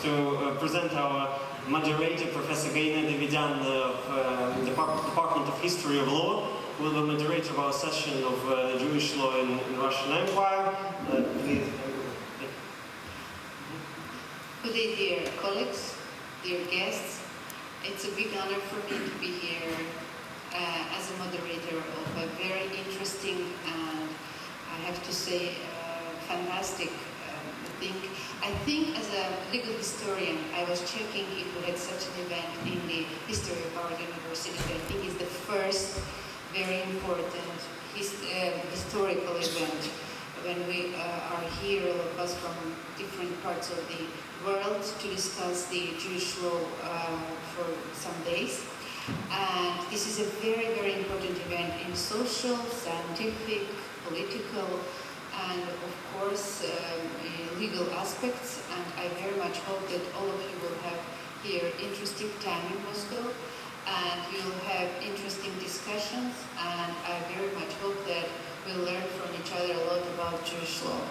to present our moderator, Professor Gayane Davidyan of the Department of History of Law, who will be moderator of our session of Jewish law in Russian Empire. Please. Good day, dear colleagues, dear guests. It's a big honor for me to be here as a moderator of a very interesting and, I have to say, fantastic thing. I think as a legal historian, I was checking if we had such an event in the history of our university. I think it's the first very important historical event when we are here, all of us from different parts of the world, to discuss the Jewish law for some days. And this is a very, very important event in social, scientific, political, and of course legal aspects. And I very much hope that all of you will have here interesting time in Moscow, and you'll have interesting discussions, and I very much hope that we'll learn from each other a lot about Jewish law.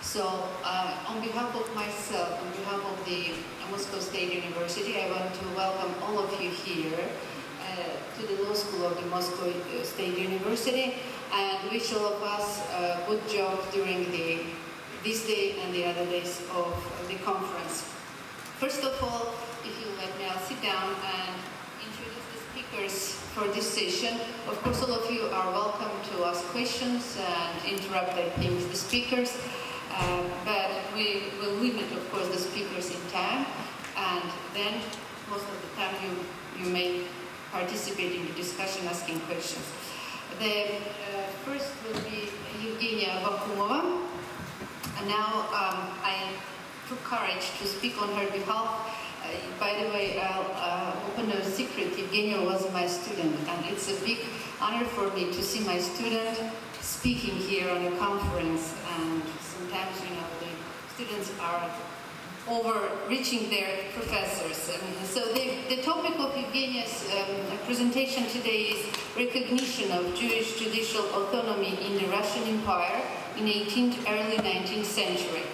So on behalf of myself, on behalf of the Moscow State University, I want to welcome all of you here to the law school of the Moscow State University, and wish all of us a good job during this day and the other days of the conference. First of all, if you let me, I'll sit down and introduce the speakers for this session. Of course, all of you are welcome to ask questions and interrupt, I think, the speakers, but we will limit, of course, the speakers in time, and then most of the time you may participate in the discussion, asking questions. The first will be Evgenia Vakumova. And now I took courage to speak on her behalf. By the way, I'll open a secret. Evgenia was my student, and it's a big honor for me to see my student speaking here on a conference. And sometimes, you know, the students are overreaching their professors. So the topic of Evgenia's presentation today is recognition of Jewish judicial autonomy in the Russian Empire in 18th, early 19th century.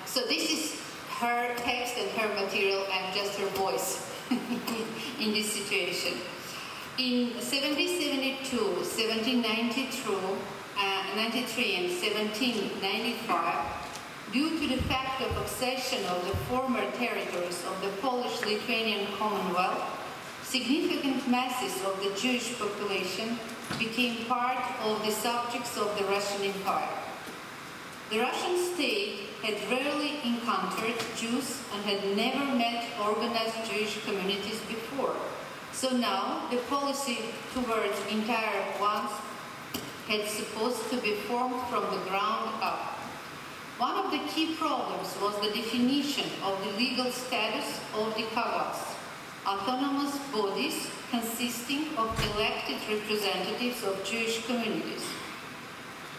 So this is her text and her material, and just her voice in this situation. In 1772, 1793, and 1795, due to the fact of accession of the former territories of the Polish-Lithuanian Commonwealth, significant masses of the Jewish population became part of the subjects of the Russian Empire. The Russian state had rarely encountered Jews and had never met organized Jewish communities before. So now the policy towards entire ones had supposed to be formed from the ground up. One of the key problems was the definition of the legal status of the Kagals, autonomous bodies consisting of elected representatives of Jewish communities.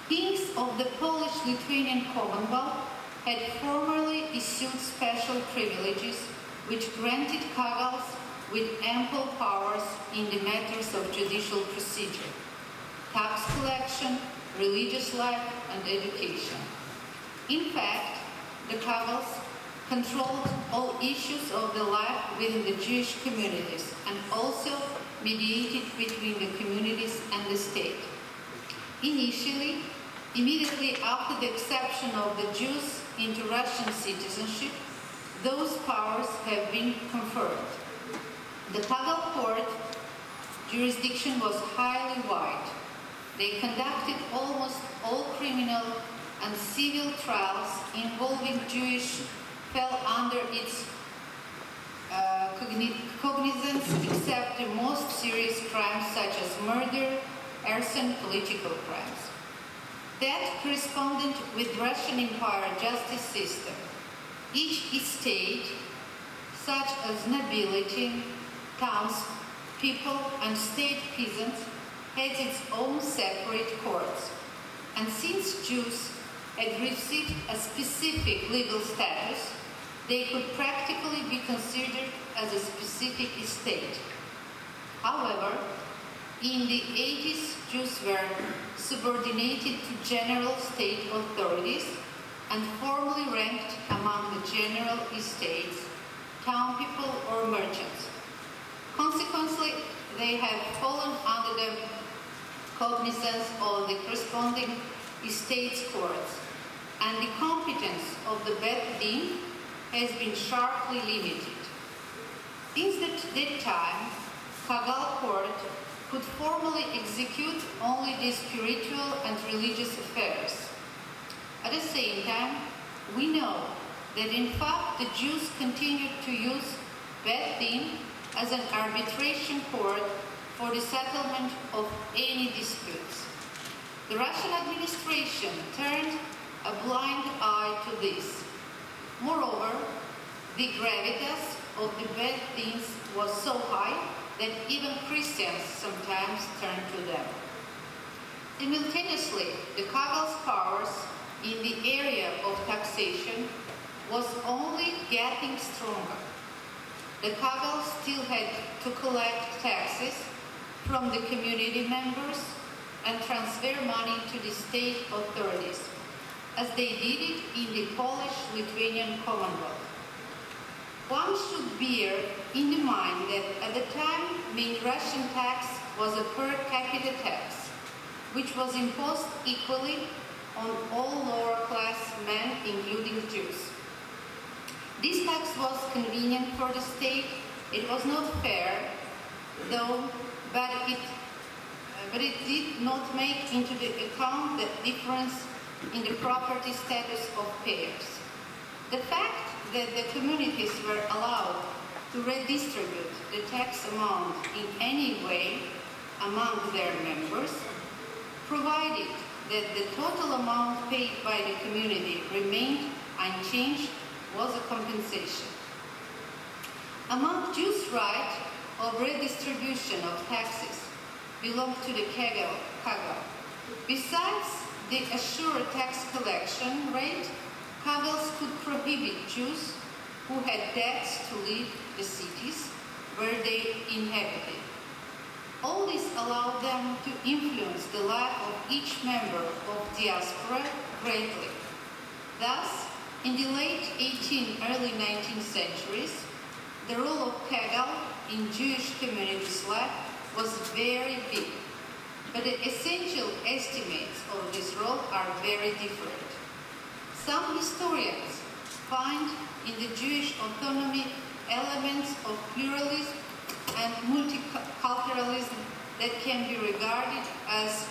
Kings of the Polish-Lithuanian Commonwealth had formerly issued special privileges which granted Kagals with ample powers in the matters of judicial procedure, tax collection, religious life, and education. In fact, the Kagals controlled all issues of the life within the Jewish communities and also mediated between the communities and the state. Initially, immediately after the accession of the Jews into Russian citizenship, those powers have been conferred. The Kagal court jurisdiction was highly wide. They conducted almost all criminal and civil trials involving Jewish fell under its cognizance, except the most serious crimes such as murder, arson, political crimes. That corresponded with Russian Empire justice system. Each estate, such as nobility, townspeople, and state peasants, had its own separate courts. And since Jews had received a specific legal status, they could practically be considered as a specific estate. However, in the 80s, Jews were subordinated to general state authorities and formally ranked among general estates, town people, or merchants. Consequently, they have fallen under the cognizance of the corresponding estates courts, and the competence of the Bet Din has been sharply limited. Since that time, Kagal court could formally execute only the spiritual and religious affairs. At the same time, we know that in fact the Jews continued to use Bet Din as an arbitration court for the settlement of any disputes. The Russian administration turned a blind eye to this. Moreover, the gravitas of the Bet Dins was so high that even Christians sometimes turned to them. Simultaneously, the Kabal's powers in the area of taxation was only getting stronger. The Kabal still had to collect taxes from the community members and transfer money to the state authorities, as they did it in the Polish-Lithuanian Commonwealth. One should bear in mind that at the time, main Russian tax was a per capita tax, which was imposed equally on all lower-class men, including Jews. This tax was convenient for the state. It was not fair, though, but it did not make into the account the difference in the property status of payers. The fact that the communities were allowed to redistribute the tax amount in any way among their members, provided that the total amount paid by the community remained unchanged, was a compensation. Among Jews' right of redistribution of taxes belonged to the Kagal. Besides the assured tax collection rate, Kabals could prohibit Jews who had debts to leave the cities where they inhabited. All this allowed them to influence the life of each member of diaspora greatly. Thus, in the late 18th, early 19th centuries, the role of Kagal in Jewish communities' life was very big, but the essential estimates of this role are very different. Some historians find in the Jewish autonomy elements of pluralism and multiculturalism that can be regarded as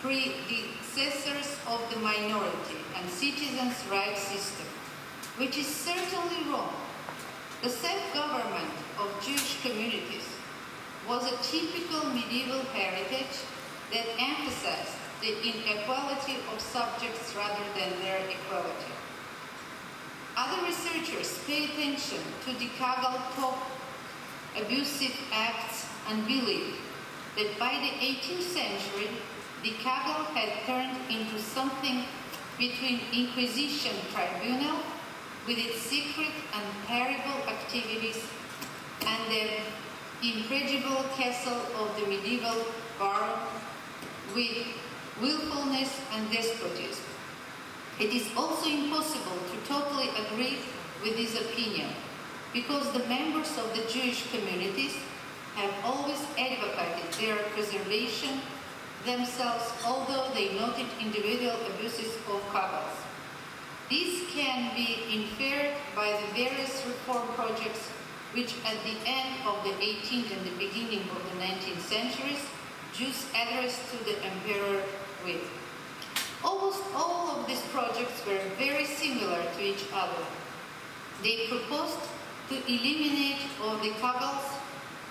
predecessors of the minority and citizens' rights system, which is certainly wrong. The self-government of Jewish communities was a typical medieval heritage that emphasized the inequality of subjects rather than their equality. Other researchers pay attention to the Kagal top abusive acts and believe that by the 18th century, the Kagal had turned into something between Inquisition tribunal with its secret and terrible activities and the impregnable castle of the medieval baron with willfulness and despotism. It is also impossible to totally agree with this opinion because the members of the Jewish communities have always advocated their preservation themselves, although they noted individual abuses of Kabals. This can be inferred by the various reform projects which at the end of the 18th and the beginning of the 19th centuries, Jews addressed to the emperor with. Almost all of these projects were very similar to each other. They proposed to eliminate all the Kabals,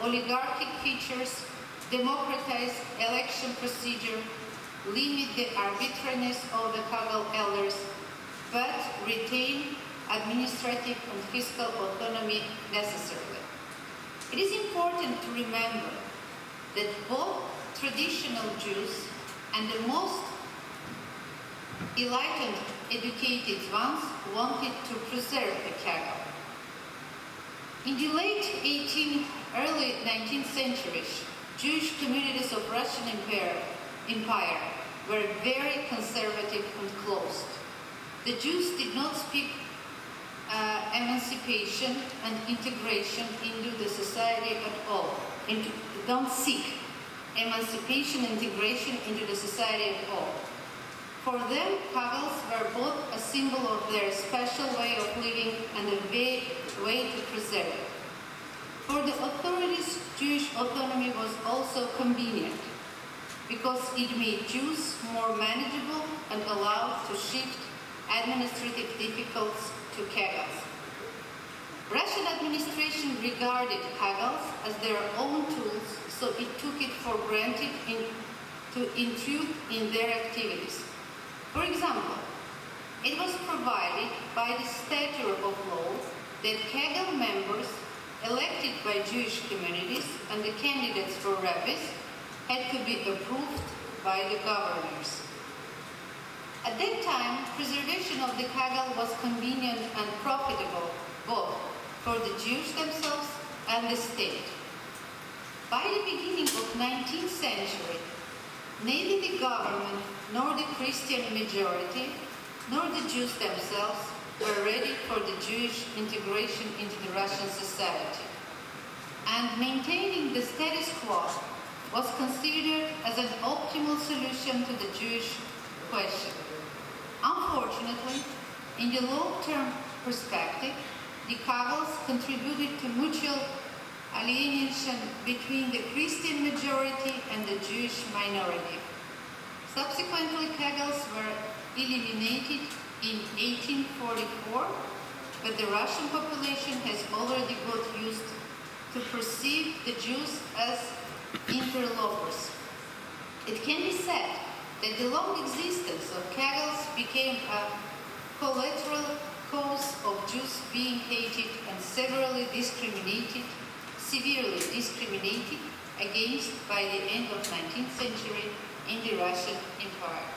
oligarchic features, democratize election procedure, limit the arbitrariness of the Kabal elders, but retain administrative and fiscal autonomy necessarily. It is important to remember that both traditional Jews and the most enlightened, educated ones wanted to preserve the Kagal. In the late 18th, early 19th centuries, Jewish communities of Russian Empire were very conservative and closed. The Jews did not speak emancipation and integration into the society at all. Don't seek emancipation and integration into the society at all. For them, Kagals were both a symbol of their special way of living and a way to preserve it. For the authorities, Jewish autonomy was also convenient because it made Jews more manageable and allowed to shift administrative difficulties to Kagals. Russian administration regarded Kagals as their own tools, so it took it for granted to intrude in their activities. For example, it was provided by the statute of law that Kagel members elected by Jewish communities and the candidates for rabbis had to be approved by the governors. At that time, preservation of the Kagel was convenient and profitable both for the Jews themselves and the state. By the beginning of the 19th century, neither the government nor the Christian majority nor the Jews themselves were ready for the Jewish integration into the Russian society. And maintaining the status quo was considered as an optimal solution to the Jewish question. Unfortunately, in the long-term perspective, the Kagals contributed to mutual alienation between the Christian majority and the Jewish minority. Subsequently, Kagals were eliminated in 1844, but the Russian population has already got used to perceive the Jews as interlopers. It can be said that the long existence of Kagals became a collateral cause of Jews being hated and severely discriminated against by the end of the 19th century in the Russian Empire.